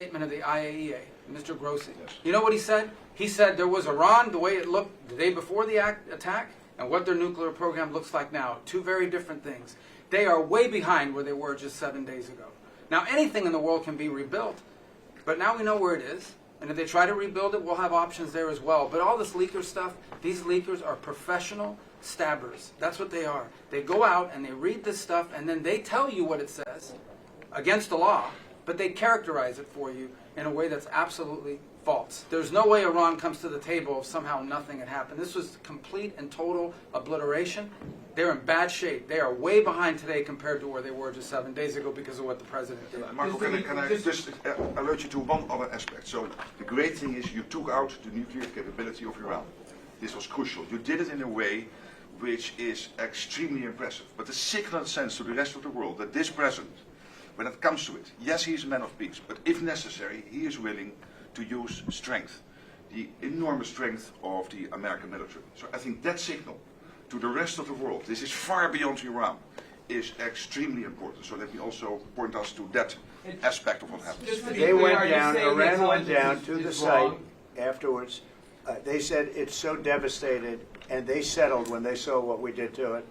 Statement of the IAEA, Mr. Grossi. Yes. You know what he said? He said there was Iran, the way it looked the day before the attack, and what their nuclear program looks like now. Two very different things. They are way behind where they were just 7 days ago. Now, anything in the world can be rebuilt, but now we know where it is. And if they try to rebuild it, we'll have options there as well. But all this leaker stuff, these leakers are professional stabbers. That's what they are. They go out and they read this stuff, and then they tell you what it says against the law, but they characterize it for you in a way that's absolutely false. There's no way Iran comes to the table if somehow nothing had happened. This was complete and total obliteration. They're in bad shape. They are way behind today compared to where they were just 7 days ago because of what the president did. Marco, can I just alert you to one other aspect? So the great thing is you took out the nuclear capability of Iran. This was crucial. You did it in a way which is extremely impressive. But the signal it sends to the rest of the world that this president, when it comes to it, yes, he is a man of peace, but if necessary, he is willing to use strength, the enormous strength of the American military. So I think that signal to the rest of the world, this is far beyond Iran, is extremely important. So let me also point us to that aspect of what happened. They went down, Iran went down to the site afterwards. They said it's so devastated, and they settled when they saw what we did to it.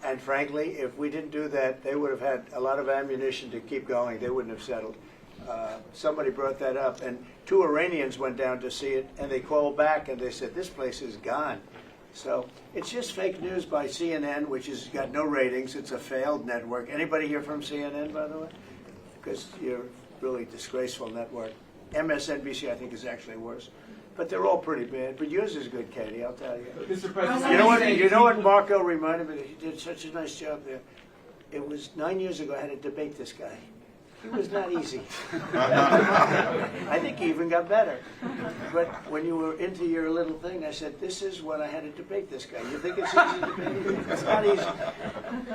And frankly, if we didn't do that, they would have had a lot of ammunition to keep going. They wouldn't have settled. Somebody brought that up, and 2 Iranians went down to see it, and they called back and they said, this place is gone. So it's just fake news by CNN, which has got no ratings. It's a failed network. Anybody here from CNN, by the way? Because you're a really disgraceful network. MSNBC, I think, is actually worse. But they're all pretty bad. But yours is good, Katie, I'll tell you. Mr. President, You know what Marco reminded me? He did such a nice job there. It was 9 years ago I had to debate this guy. He was not easy. I think he even got better. But when you were into your little thing, I said, this is what I had to debate this guy. You think it's easy to debate him? It's not easy.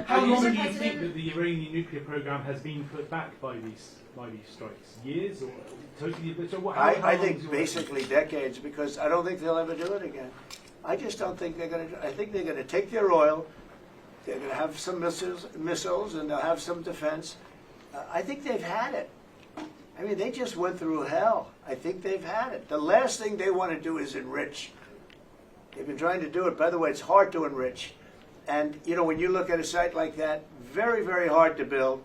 how long do you think that the Iranian nuclear program has been put back by these strikes? Years or totally? So I think basically decades, because I don't think they'll ever do it again. I just don't think they're going to. I think they're going to take their oil. They're going to have some missiles, and they'll have some defense. I think they've had it. I mean, they just went through hell. I think they've had it. The last thing they want to do is enrich. They've been trying to do it. By the way, it's hard to enrich. And, you know, when you look at a site like that, very, very hard to build.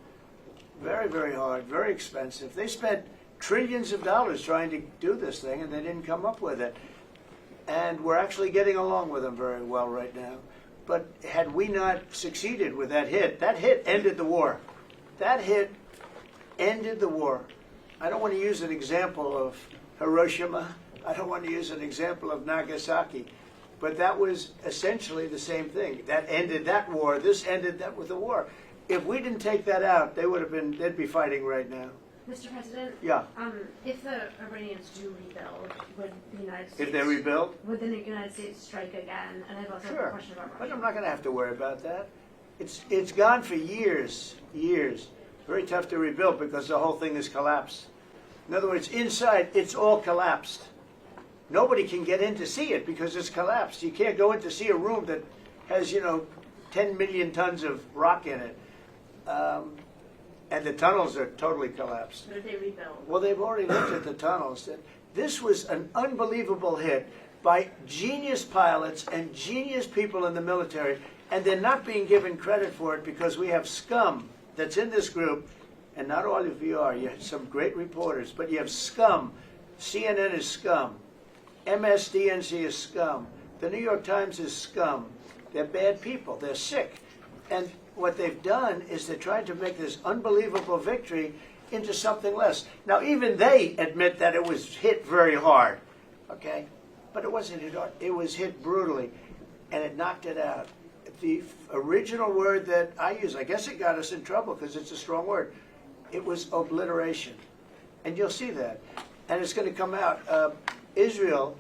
Very, very hard. Very expensive. They spent trillions of dollars trying to do this thing, and they didn't come up with it. And we're actually getting along with them very well right now. But had we not succeeded with that hit ended the war. That hit ended the war. I don't want to use an example of Hiroshima. I don't want to use an example of Nagasaki. But that was essentially the same thing. That ended that war. This ended that with the war. If we didn't take that out, they'd be fighting right now. Mr. President? Yeah. If the Iranians do rebuild, would the United States... If they rebuild? Would the United States strike again? And I've also Sure. a question about Russia. But I'm not going to have to worry about that. It's gone for years. Very tough to rebuild because the whole thing has collapsed. In other words, inside, it's all collapsed. Nobody can get in to see it because it's collapsed. You can't go in to see a room that has, 10 million tons of rock in it. And the tunnels are totally collapsed. But if they rebuild? Well, they've already looked at the tunnels. This was an unbelievable hit by genius pilots and genius people in the military, and they're not being given credit for it because we have scum that's in this group, and not all of you are. You have some great reporters, but you have scum. CNN is scum. MSDNC is scum. The New York Times is scum. They're bad people. They're sick. And what they've done is they're trying to make this unbelievable victory into something less. Now, even they admit that it was hit very hard, okay? But it wasn't hit hard. It was hit brutally, and it knocked it out. The original word that I use, I guess it got us in trouble because it's a strong word. It was obliteration. And you'll see that. And it's going to come out. Israel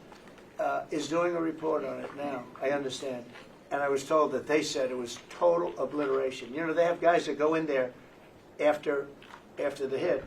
is doing a report on it now, I understand. And I was told that they said it was total obliteration. They have guys that go in there after the hit,